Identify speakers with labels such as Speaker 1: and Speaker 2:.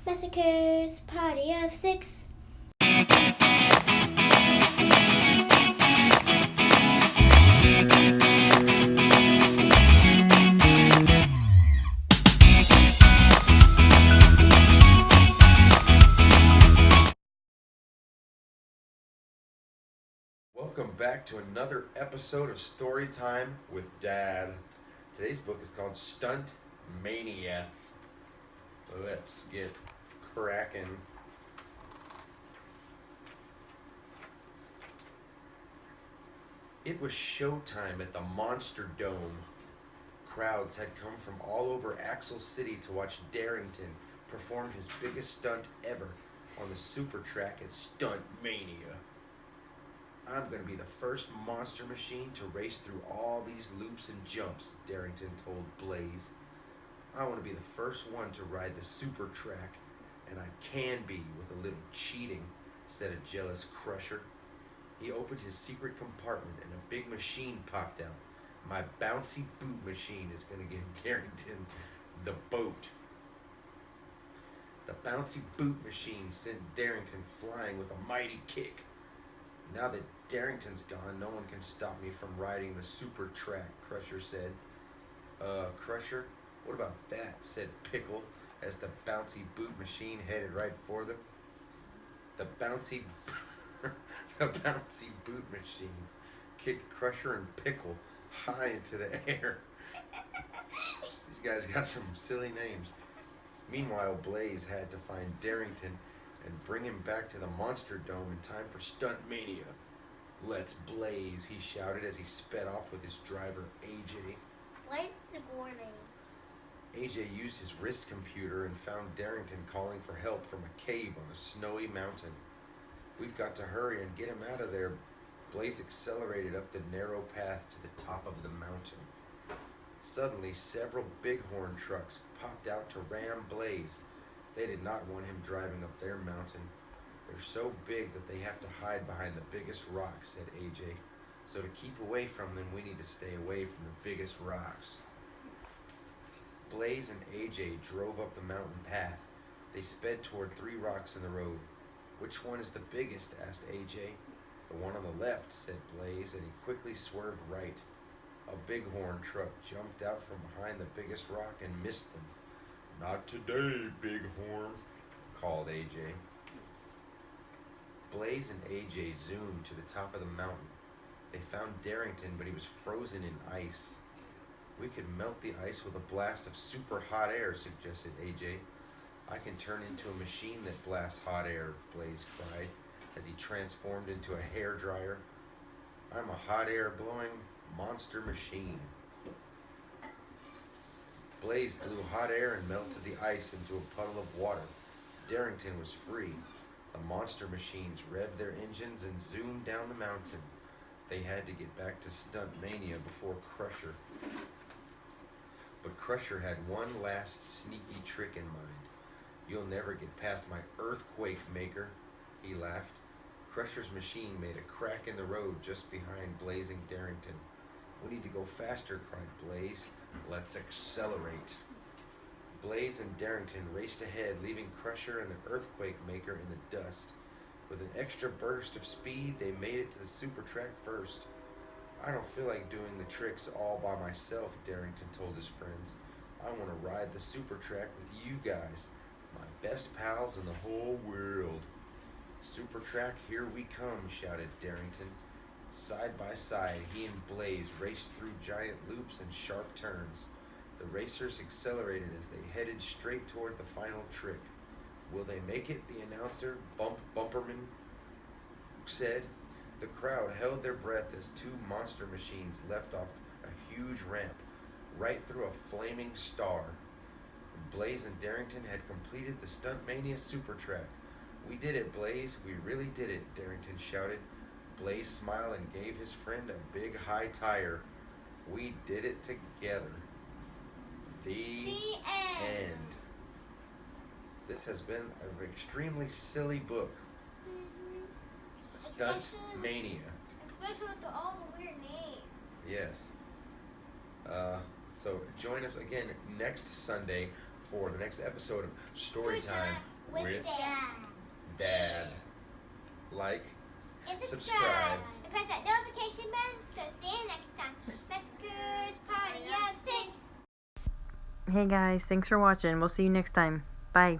Speaker 1: Massacres, party of six.
Speaker 2: Welcome back to another episode of Story Time with Dad. Today's book is called Stuntmania. Let's get cracking. It was showtime at the Monster Dome. Crowds had come from all over Axel City to watch Darrington perform his biggest stunt ever on the super track at Stuntmania. I'm going to be the first monster machine to race through all these loops and jumps, Darrington told Blaze. I want to be the first one to ride the super track, and I can be with a little cheating, said a jealous Crusher. He opened his secret compartment and a big machine popped out. My bouncy boot machine is going to give Darrington the boat. The bouncy boot machine sent Darrington flying with a mighty kick. Now that Darrington's gone, no one can stop me from riding the super track, Crusher said. Crusher, what about that? Said Pickle as the bouncy boot machine headed right for them. The bouncy boot machine kicked Crusher and Pickle high into the air. These guys got some silly names. Meanwhile, Blaze had to find Darrington and bring him back to the Monster Dome in time for Stuntmania. Let's blaze, he shouted as he sped off with his driver, AJ.
Speaker 1: What is the warning?
Speaker 2: AJ used his wrist computer and found Darrington calling for help from a cave on a snowy mountain. We've got to hurry and get him out of there. Blaze accelerated up the narrow path to the top of the mountain. Suddenly, several bighorn trucks popped out to ram Blaze. They did not want him driving up their mountain. They're so big that they have to hide behind the biggest rocks, said AJ. So to keep away from them, we need to stay away from the biggest rocks. Blaze and AJ drove up the mountain path. They sped toward three rocks in the road. Which one is the biggest? Asked AJ. The one on the left, said Blaze, and he quickly swerved right. A bighorn truck jumped out from behind the biggest rock and missed them. Not today, Bighorn, called AJ. Blaze and AJ zoomed to the top of the mountain. They found Darrington, but he was frozen in ice. We could melt the ice with a blast of super hot air, suggested AJ. I can turn into a machine that blasts hot air, Blaze cried, as he transformed into a hairdryer. I'm a hot air blowing monster machine. Blaze blew hot air and melted the ice into a puddle of water. Darrington was free. The monster machines revved their engines and zoomed down the mountain. They had to get back to Stuntmania before Crusher. But Crusher had one last sneaky trick in mind. You'll never get past my earthquake maker, he laughed. Crusher's machine made a crack in the road just behind blazing Darrington. We need to go faster, cried Blaze. Let's accelerate. Blaze and Darrington raced ahead, leaving Crusher and the earthquake maker in the dust. With an extra burst of speed, they made it to the super track first. I don't feel like doing the tricks all by myself, Darrington told his friends. I want to ride the super track with you guys, my best pals in the whole world. Super track, here we come, shouted Darrington. Side by side, he and Blaze raced through giant loops and sharp turns. The racers accelerated as they headed straight toward the final trick. Will they make it? The announcer, Bumperman, said. The crowd held their breath as two monster machines leapt off a huge ramp, right through a flaming star. Blaze and Darrington had completed the Stuntmania super track. We did it, Blaze. We really did it, Darrington shouted. Blaze smiled and gave his friend a big high tire. We did it together. The end. This has been an extremely silly book. Stuntmania.
Speaker 1: Especially with all the weird names.
Speaker 2: Yes. So join us again next Sunday for the next episode of Storytime
Speaker 1: With Dad.
Speaker 2: Dad. Like,
Speaker 1: And
Speaker 2: subscribe.
Speaker 1: And press that notification bell. So see you next time. Messengers Party of 6.
Speaker 3: Hey guys, thanks for watching. We'll see you next time. Bye.